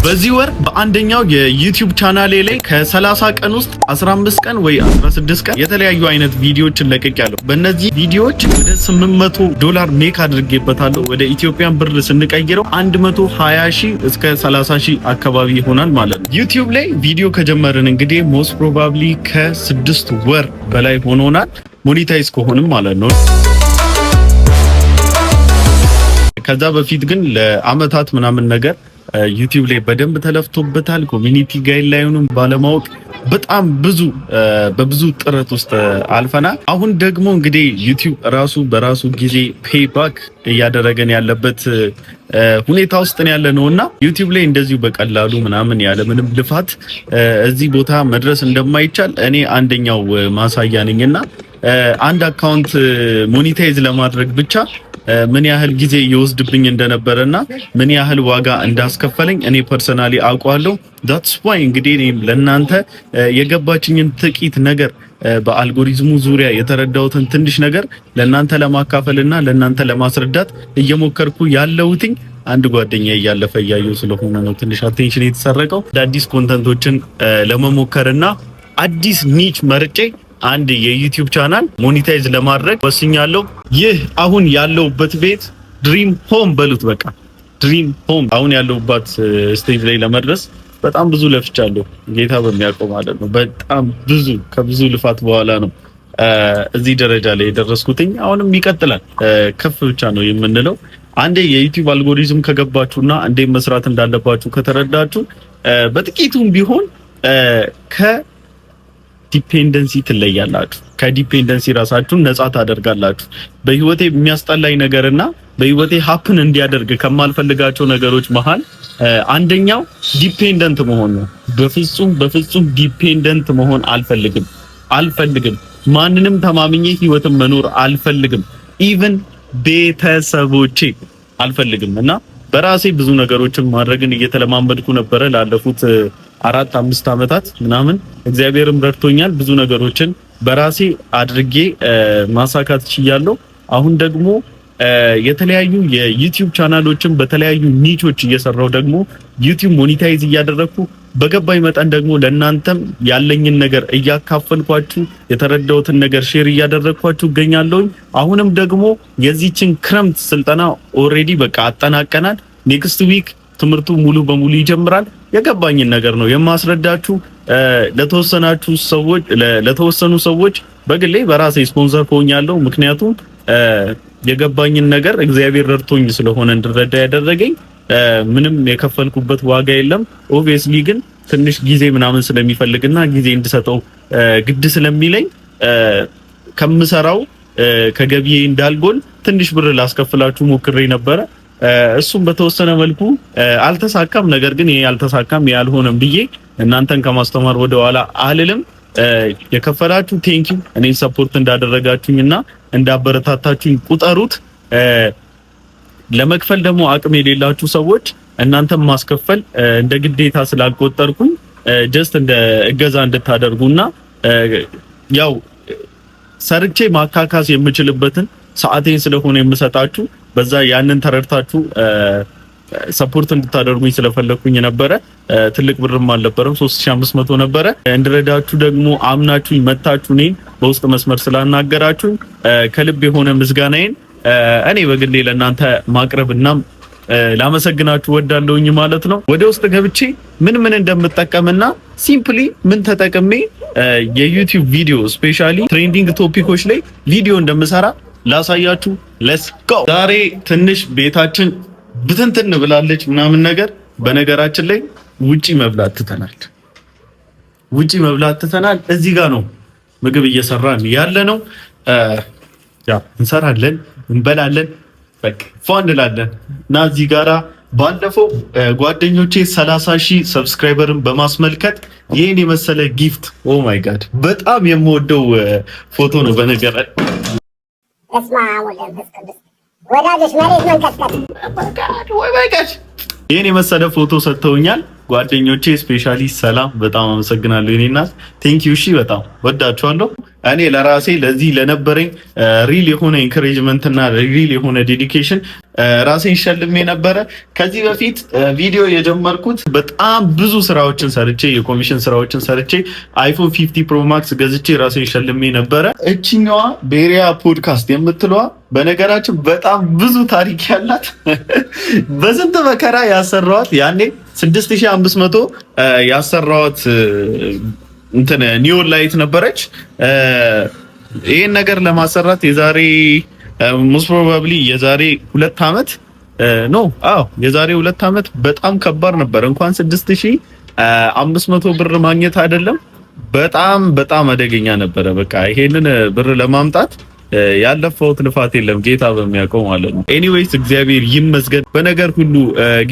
በዚህ ወር በአንደኛው የዩቲዩብ ቻናሌ ላይ ከ30 ቀን ውስጥ 15 ቀን ወይ 16 ቀን የተለያዩ አይነት ቪዲዮዎችን ለቅቄያለሁ። በእነዚህ ቪዲዮዎች ወደ $800 ሜክ አድርጌበታለሁ። ወደ ኢትዮጵያን ብር ስንቀይረው 120,000 እስከ 30,000 አካባቢ ይሆናል ማለት ነው። ዩቲዩብ ላይ ቪዲዮ ከጀመርን እንግዲህ ሞስት ፕሮባብሊ ከ6 ወር በላይ ሆኖናል፣ ሞኔታይዝ ከሆንም ማለት ነው። ከዛ በፊት ግን ለአመታት ምናምን ነገር ዩቲዩብ ላይ በደንብ ተለፍቶበታል። ኮሚኒቲ ጋይድላይኑን ባለማወቅ በጣም በብዙ ጥረት ውስጥ አልፈናል። አሁን ደግሞ እንግዲህ ዩቲዩብ ራሱ በራሱ ጊዜ ፔይባክ እያደረገን ያለበት ሁኔታ ውስጥ ያለ ነውና ዩቲዩብ ላይ እንደዚሁ በቀላሉ ምናምን ያለ ምንም ልፋት እዚህ ቦታ መድረስ እንደማይቻል እኔ አንደኛው ማሳያ ነኝና አንድ አካውንት ሞኔታይዝ ለማድረግ ብቻ ምን ያህል ጊዜ ይወስድብኝ እንደነበረና ምን ያህል ዋጋ እንዳስከፈለኝ እኔ ፐርሰናሊ አውቀዋለሁ። that's why እንግዲህ እኔም ለእናንተ የገባችኝን ጥቂት ነገር በአልጎሪዝሙ ዙሪያ የተረዳሁትን ትንሽ ነገር ለእናንተ ለማካፈልና ለእናንተ ለማስረዳት እየሞከርኩ ያለሁትኝ አንድ ጓደኛ እያለፈ እያየሁ ስለሆነ ነው ትንሽ አቴንሽን የተሰረቀው። አዲስ ኮንተንቶችን ለመሞከርና አዲስ ኒች መርጬ አንድ የዩቲዩብ ቻናል ሞኔታይዝ ለማድረግ ወስኛለሁ። ይህ አሁን ያለውበት ቤት ድሪም ሆም በሉት፣ በቃ ድሪም ሆም። አሁን ያለውበት ስቴጅ ላይ ለመድረስ በጣም ብዙ ለፍቻለሁ፣ ጌታ በሚያውቀው ማለት ነው። በጣም ከብዙ ልፋት በኋላ ነው እዚህ ደረጃ ላይ የደረስኩትኝ። አሁንም ይቀጥላል፣ ከፍ ብቻ ነው የምንለው። አንዴ የዩቲዩብ አልጎሪዝም ከገባችሁና እንዴ መስራት እንዳለባችሁ ከተረዳችሁ በጥቂቱም ቢሆን ዲፔንደንሲ ትለያላችሁ። ከዲፔንደንሲ ራሳችሁን ነፃ ታደርጋላችሁ። በህይወቴ የሚያስጠላኝ ነገርና በህይወቴ ሀፕን እንዲያደርግ ከማልፈልጋቸው ነገሮች መሃል አንደኛው ዲፔንደንት መሆን ነው። በፍጹም ዲፔንደንት መሆን አልፈልግም። ማንንም ተማምኜ ህይወትን መኖር አልፈልግም። ኢቭን ቤተሰቦቼ አልፈልግም። እና በራሴ ብዙ ነገሮችን ማድረግን እየተለማመድኩ ነበረ ላለፉት 4-5 አመታት ምናምን። እግዚአብሔርም ረድቶኛል። ብዙ ነገሮችን በራሴ አድርጌ ማሳካት ችያለሁ። አሁን ደግሞ የተለያዩ የዩቲዩብ ቻናሎችን በተለያዩ ኒቾች እየሰራው ደግሞ ዩቲዩብ ሞኔታይዝ እያደረኩ በገባኝ መጠን ደግሞ ለእናንተም ያለኝን ነገር እያካፈልኳችሁ የተረዳሁትን ነገር ሼር እያደረኳችሁ እገኛለሁ። አሁንም ደግሞ የዚህችን ክረምት ስልጠና ኦሬዲ በቃ አጠናቀናል። ኔክስት ዊክ ትምህርቱ ሙሉ በሙሉ ይጀምራል። የገባኝን ነገር ነው የማስረዳችሁ። ለተወሰኑ ሰዎች በግሌ በራሴ ስፖንሰር ሆኛለሁ። ምክንያቱም የገባኝን ነገር እግዚአብሔር ረድቶኝ ስለሆነ እንድረዳ ያደረገኝ ምንም የከፈልኩበት ዋጋ የለም። ኦብቪየስሊ ግን ትንሽ ጊዜ ምናምን ስለሚፈልግና ጊዜ እንድሰጠው ግድ ስለሚለኝ ከምሰራው ከገቢዬ እንዳልጎል ትንሽ ብር ላስከፍላችሁ ሞክሬ ነበረ። እሱም በተወሰነ መልኩ አልተሳካም። ነገር ግን ይሄ አልተሳካም ያልሆነም ብዬ እናንተን ከማስተማር ወደ ኋላ አልልም። የከፈላችሁ ቴንኪው፣ እኔን ሰፖርት እንዳደረጋችሁኝና እንዳበረታታችሁኝ ቁጠሩት። ለመክፈል ደግሞ አቅም የሌላችሁ ሰዎች እናንተም ማስከፈል እንደ ግዴታ ስላልቆጠርኩኝ ጀስት እንደ እገዛ እንድታደርጉና ያው ሰርቼ ማካካስ የምችልበትን ሰዓቴን ስለሆነ የምሰጣችሁ በዛ ያንን ተረድታችሁ ሰፖርት እንድታደርጉኝ ስለፈለኩኝ ነበረ። ትልቅ ብርም አልነበረም፣ 3500 ነበረ። እንድረዳችሁ ደግሞ አምናችሁኝ መታችሁ እኔን በውስጥ መስመር ስላናገራችሁ ከልብ የሆነ ምስጋናዬን እኔ በግሌ ለእናንተ ማቅረብና ላመሰግናችሁ ወዳለሁኝ ማለት ነው። ወደ ውስጥ ገብቼ ምን እንደምጠቀምና ሲምፕሊ ምን ተጠቅሜ የዩቲዩብ ቪዲዮ ስፔሻሊ ትሬንዲንግ ቶፒኮች ላይ ቪዲዮ እንደምሰራ ላሳያችሁ። ሌትስ ጎ። ዛሬ ትንሽ ቤታችን ብትንትን ብላለች ምናምን ነገር። በነገራችን ላይ ውጪ መብላት ትተናል። እዚህ ጋር ነው ምግብ እየሰራን ያለ ነው። እንሰራለን፣ እንበላለን፣ በቃ ፏን እንላለን እና እዚህ ጋራ ባለፈው ጓደኞቼ 30,000 ሰብስክራይበርን በማስመልከት ይሄን የመሰለ ጊፍት ኦ ማይ ጋድ በጣም የምወደው ፎቶ ነው። በነገራችን ይሄን የመሰለ ፎቶ ሰጥተውኛል። ጓደኞቼ ስፔሻሊ ሰላም፣ በጣም አመሰግናለሁ። የኔ እናት ቴንክ ዩ። እሺ በጣም ወዳችኋለሁ። እኔ ለራሴ ለዚህ ለነበረኝ ሪል የሆነ ኢንካሬጅመንት እና ሪል የሆነ ዴዲኬሽን ራሴን ሸልሜ ነበረ። ከዚህ በፊት ቪዲዮ የጀመርኩት በጣም ብዙ ስራዎችን ሰርቼ የኮሚሽን ስራዎችን ሰርቼ አይፎን 50 ፕሮ ማክስ ገዝቼ ራሴን ሸልሜ ነበረ። እቺኛዋ ቤሪያ ፖድካስት የምትለዋ በነገራችን በጣም ብዙ ታሪክ ያላት በስንት መከራ ያሰራዋት ያኔ 6500 ያሰራዋት እንትን ኒዮን ላይት ነበረች። ይሄን ነገር ለማሰራት የዛሬ ሞስት ፕሮባብሊ የዛሬ 2 አመት የዛሬ 2 አመት በጣም ከባድ ነበር። እንኳን 6500 ብር ማግኘት አይደለም በጣም አደገኛ ነበረ። በቃ ይሄንን ብር ለማምጣት ያለፈውት ልፋት የለም ጌታ በሚያውቀው ማለት ነው። ኤኒዌይስ እግዚአብሔር ይመስገን በነገር ሁሉ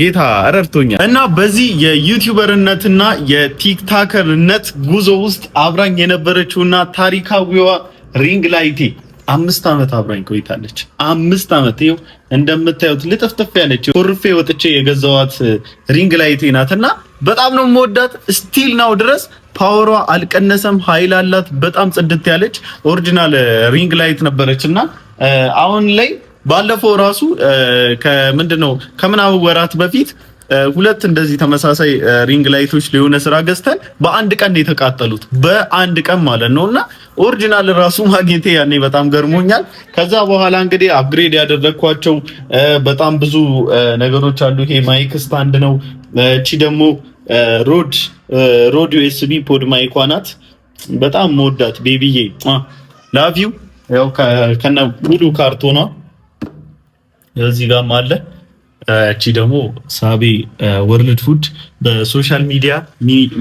ጌታ ረድቶኛል እና በዚህ የዩቲዩበርነትና የቲክታከርነት ጉዞ ውስጥ አብራኝ የነበረችውና ታሪካዊዋ ሪንግ ላይቴ 5 አመት አብራኝ ቆይታለች። 5 አመት ይኸው እንደምታዩት ልጥፍጥፍ ያለች ኮርፌ ወጥቼ የገዛዋት ሪንግ ላይቴ ናትና በጣም ነው የምወዳት። ስቲል ናው ድረስ ፓወሯ አልቀነሰም፣ ኃይል አላት። በጣም ጽድት ያለች ኦሪጂናል ሪንግ ላይት ነበረችና አሁን ላይ ባለፈው ራሱ ከምናምን ወራት በፊት 2 እንደዚህ ተመሳሳይ ሪንግ ላይቶች ሊሆነ ስራ ገዝተን በአንድ ቀን የተቃጠሉት በአንድ ቀን ማለት ነውና ኦሪጂናል ራሱ ማግኘቴ ያኔ በጣም ገርሞኛል። ከዛ በኋላ እንግዲህ አፕግሬድ ያደረኳቸው በጣም ብዙ ነገሮች አሉ። ይሄ ማይክ ስታንድ ነው። እቺ ደግሞ ሮድ ዩኤስቢ ፖድ ማይኳ ናት። በጣም መወዳት ቤቢዬ ላቭ ዩ። ያው ከነ ሙሉ ካርቶኗ እዚህ ጋርም አለ። እቺ ደግሞ ሳቢ ወርልድ ፉድ በሶሻል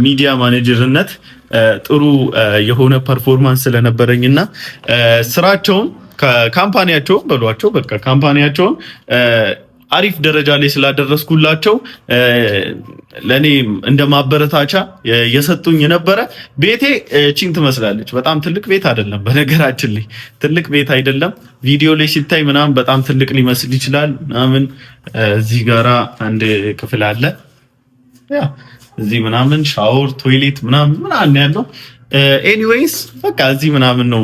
ሚዲያ ማኔጀርነት ጥሩ የሆነ ፐርፎርማንስ ስለነበረኝና ስራቸውን ከካምፓኒያቸው በሏቸው በቃ ካምፓኒያቸውን አሪፍ ደረጃ ላይ ስላደረስኩላቸው ለኔ እንደ ማበረታቻ የሰጡኝ ነበረ። ቤቴ ቺን ትመስላለች። በጣም ትልቅ ቤት አይደለም፣ በነገራችን ላይ ትልቅ ቤት አይደለም። ቪዲዮ ላይ ሲታይ ምናምን በጣም ትልቅ ሊመስል ይችላል ምናምን። እዚህ ጋራ አንድ ክፍል አለ። ያ እዚህ ምናምን ሻወር፣ ቶይሌት ምናምን ያለው። ኤኒዌይስ በቃ እዚህ ምናምን ነው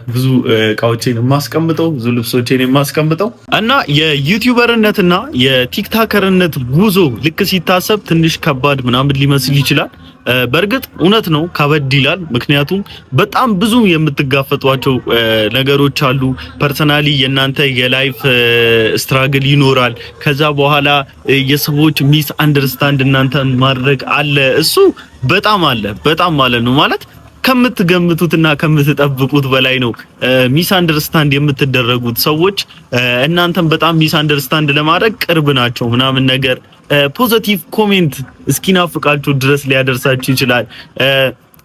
ብዙ እቃዎቼን የማስቀምጠው፣ ብዙ ልብሶቼን የማስቀምጠው እና የዩቲዩበርነትና የቲክታከርነት ጉዞ ልክ ሲታሰብ ትንሽ ከባድ ምናምን ሊመስል ይችላል። በእርግጥ እውነት ነው፣ ከበድ ይላል። ምክንያቱም በጣም ብዙ የምትጋፈጧቸው ነገሮች አሉ። ፐርሰናሊ የናንተ የላይፍ ስትራግል ይኖራል። ከዛ በኋላ የሰዎች ሚስ አንደርስታንድ እናንተን ማድረግ አለ። እሱ በጣም ማለት ነው ማለት ከምትገምቱትና ከምትጠብቁት በላይ ነው። ሚስ አንደርስታንድ የምትደረጉት ሰዎች እናንተም በጣም ሚስ አንደርስታንድ ለማድረግ ቅርብ ናቸው ምናምን ነገር ፖዚቲቭ ኮሜንት እስኪናፍቃችሁ ድረስ ሊያደርሳችሁ ይችላል።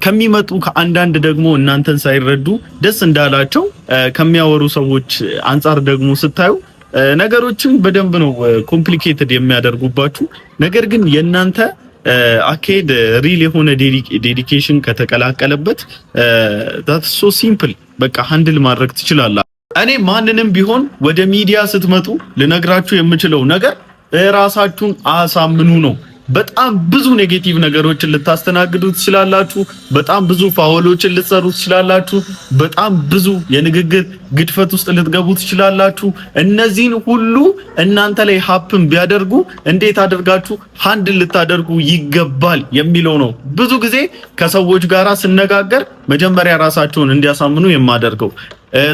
ከሚመጡ ከአንዳንድ ደግሞ እናንተን ሳይረዱ ደስ እንዳላቸው ከሚያወሩ ሰዎች አንጻር ደግሞ ስታዩ ነገሮችን በደንብ ነው ኮምፕሊኬትድ የሚያደርጉባችሁ። ነገር ግን የናንተ አካሄድ ሪል የሆነ ዴዲኬሽን ከተቀላቀለበት that's so simple በቃ ሃንድል ማድረግ ትችላላችሁ። እኔ ማንንም ቢሆን ወደ ሚዲያ ስትመጡ ልነግራችሁ የምችለው ነገር ራሳችሁን አሳምኑ ነው። በጣም ብዙ ኔጌቲቭ ነገሮችን ልታስተናግዱ ትችላላችሁ። በጣም ብዙ ፋውሎችን ልትሰሩ ትችላላችሁ። በጣም ብዙ የንግግር ግድፈት ውስጥ ልትገቡ ትችላላችሁ። እነዚህን ሁሉ እናንተ ላይ ሀፕን ቢያደርጉ እንዴት አድርጋችሁ ሃንድል ልታደርጉ ይገባል የሚለው ነው። ብዙ ጊዜ ከሰዎች ጋራ ስነጋገር መጀመሪያ ራሳቸውን እንዲያሳምኑ የማደርገው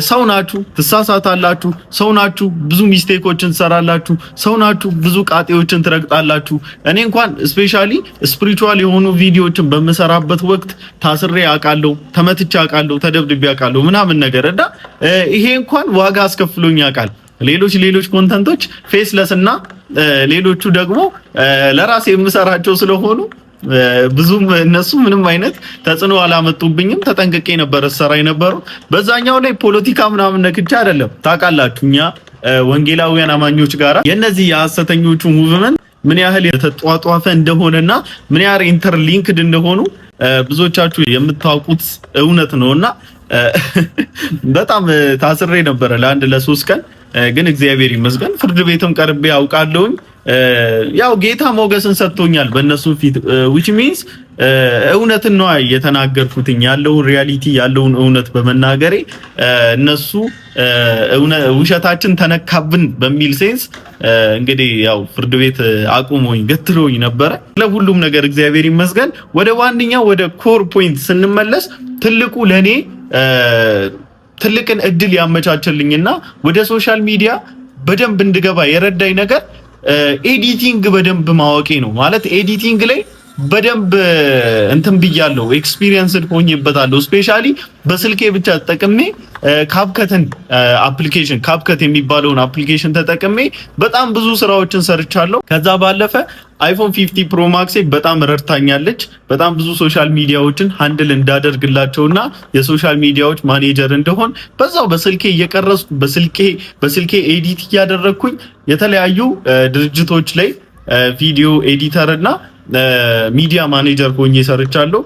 ሰው ናችሁ፣ ትሳሳታላችሁ። ሰው ናችሁ፣ ብዙ ሚስቴኮችን ትሰራላችሁ። ሰው ናችሁ፣ ብዙ ቃጤዎችን ትረግጣላችሁ። እኔ እንኳን ስፔሻሊ ስፒሪቹዋል የሆኑ ቪዲዮዎችን በመሰራበት ወቅት ታስሬ አውቃለሁ፣ ተመትቼ አውቃለሁ፣ ተደብድቤ አውቃለሁ ምናምን ነገር እና ይሄ እንኳን ዋጋ አስከፍሎኝ ያውቃል። ሌሎች ኮንተንቶች ፌስለስ እና ሌሎቹ ደግሞ ለራሴ የምሰራቸው ስለሆኑ ብዙም እነሱ ምንም አይነት ተጽዕኖ አላመጡብኝም። ተጠንቅቄ ነበር ሰራ የነበረው። በዛኛው ላይ ፖለቲካ ምናምን ነክቼ አይደለም። ታውቃላችሁ እኛ ወንጌላውያን አማኞች ጋራ የነዚህ የሐሰተኞቹ ሙቭመንት ምን ያህል የተጧጧፈ እንደሆነና ምን ያህል ኢንተርሊንክድ እንደሆኑ ብዙዎቻችሁ የምታውቁት እውነት ነውና በጣም ታስሬ ነበር ለ3 ቀን ግን እግዚአብሔር ይመስገን ፍርድ ቤትም ቀርቤ አውቃለሁኝ። ያው ጌታ ሞገስን ሰጥቶኛል በእነሱ ፊት which means እውነትን ነው የተናገርኩትኝ ያለውን ሪያሊቲ ያለውን እውነት በመናገሬ እነሱ ውሸታችን ተነካብን በሚል ሴንስ እንግዲህ ያው ፍርድ ቤት አቁሞኝ ገትሮኝ ነበረ። ለሁሉም ነገር እግዚአብሔር ይመስገን። ወደ ዋንኛው ወደ ኮር ፖይንት ስንመለስ ትልቁ ለኔ ትልቅን እድል ያመቻቸልኝና ወደ ሶሻል ሚዲያ በደንብ እንድገባ የረዳኝ ነገር ኤዲቲንግ በደንብ ማወቄ ነው። ማለት ኤዲቲንግ ላይ በደንብ እንትን ብያለሁ፣ ኤክስፒሪየንስድ ሆኜበታለሁ። ስፔሻሊ በስልኬ ብቻ ተጠቅሜ ካፕከትን አፕሊኬሽን ካፕከት የሚባለውን አፕሊኬሽን ተጠቅሜ በጣም ብዙ ስራዎችን ሰርቻለሁ። ከዛ ባለፈ አይፎን 50 ፕሮ ማክስ በጣም ረድታኛለች። በጣም ብዙ ሶሻል ሚዲያዎችን ሃንድል እንዳደርግላቸውና የሶሻል ሚዲያዎች ማኔጀር እንደሆን በዛው በስልኬ እየቀረጽኩ በስልኬ ኤዲት እያደረግኩኝ የተለያዩ ድርጅቶች ላይ ቪዲዮ ኤዲተር እና ሚዲያ ማኔጀር ሆኜ ሰርቻለሁ።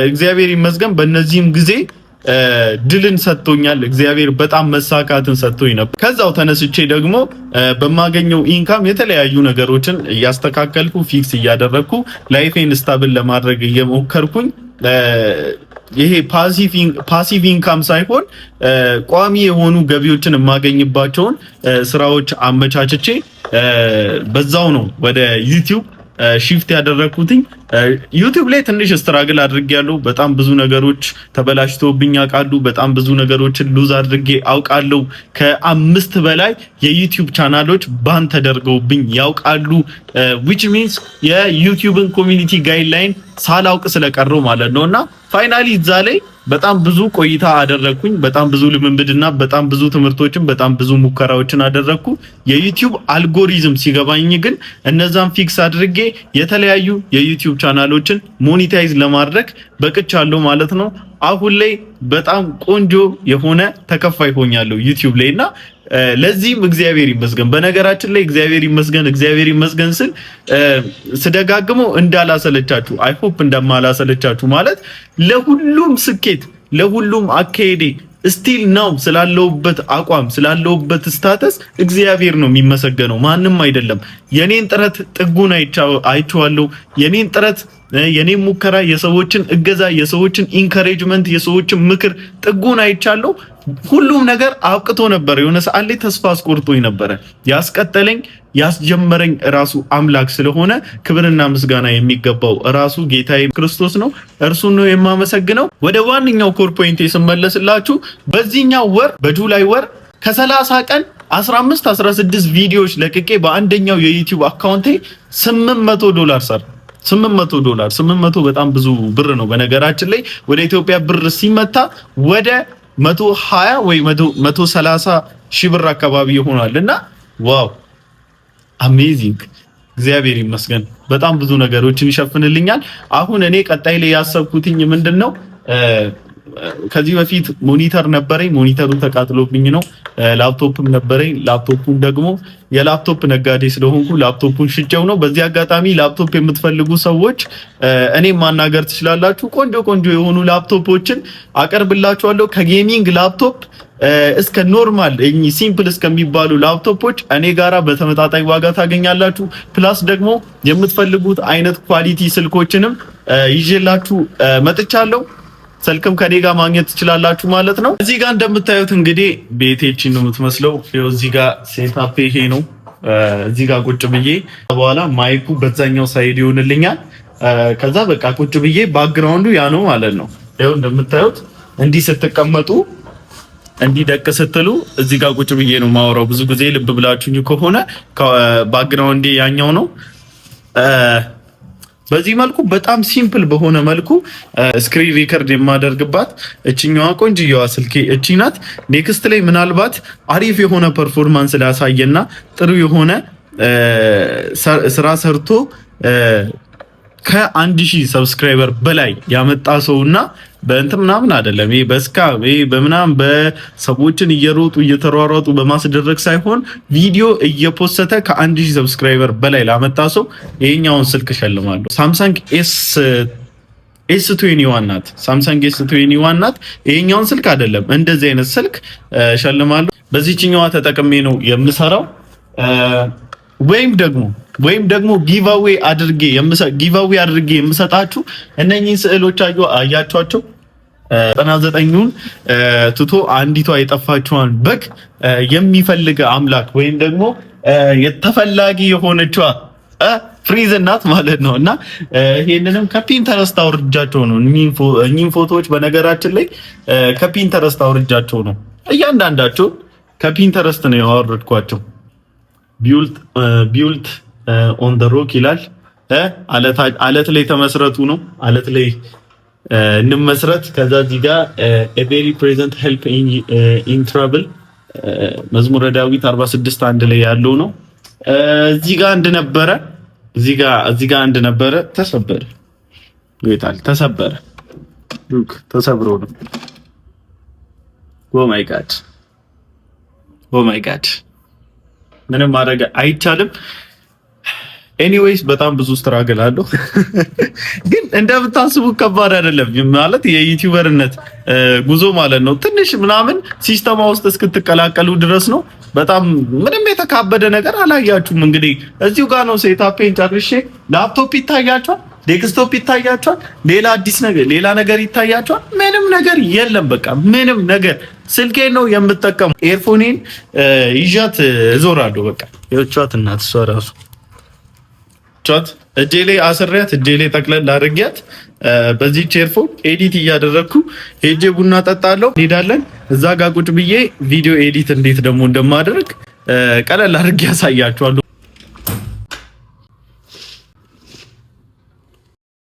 እግዚአብሔር ይመስገን በእነዚህም ጊዜ ድልን ሰጥቶኛል። እግዚአብሔር በጣም መሳካትን ሰጥቶኝ ነበር። ከዛው ተነስቼ ደግሞ በማገኘው ኢንካም የተለያዩ ነገሮችን እያስተካከልኩ ፊክስ እያደረግኩ ላይፌን ስታብል ለማድረግ እየሞከርኩኝ ይሄ ፓሲቭ ኢንካም ሳይሆን ቋሚ የሆኑ ገቢዎችን የማገኝባቸውን ስራዎች አመቻችቼ በዛው ነው ወደ ዩቲዩብ ሺፍት ያደረኩትኝ። ዩቲዩብ ላይ ትንሽ ስትራግል አድርጌያለሁ። በጣም ብዙ ነገሮች ተበላሽተውብኝ ያውቃሉ። በጣም ብዙ ነገሮችን ሉዝ አድርጌ አውቃለሁ። ከ5 በላይ የዩቲዩብ ቻናሎች ባን ተደርገውብኝ ያውቃሉ። which means የዩቲዩብን ኮሚኒቲ ጋይድላይን ሳላውቅ ስለቀረው ማለት ነውና ፋይናሊ እዛ ላይ በጣም ብዙ ቆይታ አደረኩኝ። በጣም ብዙ ልምምድና በጣም ብዙ ትምህርቶችን በጣም ብዙ ሙከራዎችን አደረኩ። የዩቲዩብ አልጎሪዝም ሲገባኝ ግን እነዛን ፊክስ አድርጌ የተለያዩ የዩቲዩብ ቻናሎችን ሞኔታይዝ ለማድረግ በቅቻለሁ ማለት ነው። አሁን ላይ በጣም ቆንጆ የሆነ ተከፋይ ሆኛለሁ ዩቲዩብ ላይና ለዚህም እግዚአብሔር ይመስገን። በነገራችን ላይ እግዚአብሔር ይመስገን ስል ስደጋግመው እንዳላሰለቻችሁ አይ ሆፕ እንደማላሰለቻችሁ ማለት ለሁሉም ስኬት ለሁሉም አካሄዴ ስቲል ነው ስላለውበት አቋም ስላለውበት ስታተስ እግዚአብሔር ነው የሚመሰገነው፣ ማንም አይደለም። የኔን ጥረት ጥጉን አይቼዋለሁ። የኔን ጥረት የኔን ሙከራ የሰዎችን እገዛ የሰዎችን ኢንካሬጅመንት የሰዎችን ምክር ጥጉን አይቻለሁ። ሁሉም ነገር አብቅቶ ነበር። የሆነ ሰዓት ላይ ተስፋ አስቆርጦኝ ነበረ። ያስቀጠለኝ ያስጀመረኝ ራሱ አምላክ ስለሆነ ክብርና ምስጋና የሚገባው ራሱ ጌታዬ ክርስቶስ ነው። እርሱን ነው የማመሰግነው። ወደ ዋንኛው ኮር ፖይንት ስመለስላችሁ በዚህኛው ወር በጁላይ ወር ከ30 ቀን 16 ቪዲዮዎች ለቅቄ በአንደኛው የዩቲዩብ አካውንቴ $800 ሰር $800 በጣም ብዙ ብር ነው። በነገራችን ላይ ወደ ኢትዮጵያ ብር ሲመታ ወደ 120 ወይ 130 ሺህ ብር አካባቢ ይሆናልና ዋው አሜዚንግ እግዚአብሔር ይመስገን። በጣም ብዙ ነገሮችን ይሸፍንልኛል። አሁን እኔ ቀጣይ ላይ ያሰብኩትኝ ምንድነው ከዚህ በፊት ሞኒተር ነበረኝ። ሞኒተሩ ተቃጥሎብኝ ነው። ላፕቶፕም ነበረኝ። ላፕቶፑን ደግሞ የላፕቶፕ ነጋዴ ስለሆንኩ ላፕቶፑን ሽጬው ነው። በዚህ አጋጣሚ ላፕቶፕ የምትፈልጉ ሰዎች እኔም ማናገር ትችላላችሁ። ቆንጆ የሆኑ ላፕቶፖችን አቀርብላችኋለሁ። ከጌሚንግ ላፕቶፕ እስከ ኖርማል ሲምፕል እስከሚባሉ ላፕቶፖች እኔ ጋራ በተመጣጣኝ ዋጋ ታገኛላችሁ። ፕላስ ደግሞ የምትፈልጉት አይነት ኳሊቲ ስልኮችንም ይዤላችሁ መጥቻለሁ። ስልክም ከኔ ጋር ማግኘት ትችላላችሁ ማለት ነው። እዚህ ጋር እንደምታዩት እንግዲህ ቤቴችን ነው የምትመስለው። እዚህ ጋር ሴታፕ ይሄ ነው። እዚህ ጋር ቁጭ ብዬ በኋላ ማይኩ በዛኛው ሳይድ ይሆንልኛል። ከዛ በቃ ቁጭ ብዬ ባክግራውንዱ ያ ነው ማለት ነው። ይኸው እንደምታዩት እንዲህ ስትቀመጡ እንዲህ ደቅ ስትሉ እዚህ ጋር ቁጭ ብዬ ነው ማወራው። ብዙ ጊዜ ልብ ብላችሁኝ ከሆነ ባክግራውንዴ ያኛው ነው። በዚህ መልኩ በጣም ሲምፕል በሆነ መልኩ ስክሪን ሪከርድ የማደርግባት እቺኛዋ ቆንጆዋ ስልኬ እቺ ናት። ኔክስት ላይ ምናልባት አሪፍ የሆነ ፐርፎርማንስ ላሳየና ጥሩ የሆነ ስራ ሰርቶ ከ1000 ሰብስክራይበር በላይ ያመጣ ሰውና በእንት ምናምን አይደለም። ይሄ ይሄ በምናምን በሰዎችን እየተሯሯጡ በማስደረግ ሳይሆን ቪዲዮ እየፖሰተ ከ1000 ሰብስክራይበር በላይ ላመጣ ሰው ይሄኛውን ስልክ ሸልማለሁ። ሳምሰንግ S21 ናት። ሳምሰንግ S21 ናት። ይሄኛውን ስልክ አይደለም እንደዚህ አይነት ስልክ ሸልማለሁ። በዚህኛዋ ተጠቅሜ ነው የምሰራው። ወይም ደግሞ ጊቫዌ አድርጌ የምሰጣችሁ እነኚህ ስዕሎች አያችኋቸው 99ን ትቶ አንዲቷ የጠፋችዋን በግ የሚፈልግ አምላክ ወይም ደግሞ የተፈላጊ የሆነችዋ ፍሪዝ እናት ማለት ነው። እና ይሄንንም ከፒንተረስት አውርጃቸው ነው። እኚህን ፎቶዎች በነገራችን ላይ ከፒንተረስት አውርጃቸው ነው። እያንዳንዳቸው ከፒንተረስት ነው ያወረድኳቸው። ቢውልት ኦን ዘ ሮክ ይላል። አለት ላይ ተመስረቱ ነው። አለት ላይ እንመስረት። ከዛ እዚህ ጋር a very present help in trouble መዝሙረ ዳዊት 46 አንድ ላይ ያለው ነው። እዚህ ጋር እንደነበረ ተሰበረ። ይታል ተሰበረ። ሉክ ተሰብሮ ነው። ኦ ማይ ጋድ ምንም ማድረግ አይቻልም። ኤኒዌይስ በጣም ብዙ ስትራግል አለው፣ ግን እንደምታስቡ ከባድ አይደለም። ማለት የዩቲዩበርነት ጉዞ ማለት ነው። ትንሽ ምናምን ሲስተማ ውስጥ እስክትቀላቀሉ ድረስ ነው። በጣም ምንም የተካበደ ነገር አላያችሁም። እንግዲህ እዚሁ ጋር ነው ሴታፔን ጨርሼ። ላፕቶፕ ይታያችኋል፣ ዴስክቶፕ ይታያችኋል፣ ሌላ ነገር ይታያችኋል። ምንም ነገር የለም። በቃ ምንም ነገር ስልኬን ነው የምጠቀመው። ኤርፎኔን ይዣት እዞራለሁ። በቃ የቻት እናት እሷ ራሱ ቻት እጄ ላይ አስሬያት እጄ ላይ ጠቅለል አድርጊያት በዚህ ኤርፎን ኤዲት እያደረግኩ ሄጄ ቡና ጠጣለሁ። እንሄዳለን። እዛ ጋር ቁጭ ብዬ ቪዲዮ ኤዲት እንዴት ደግሞ እንደማደርግ ቀለል አድርጌ ያሳያችኋለሁ።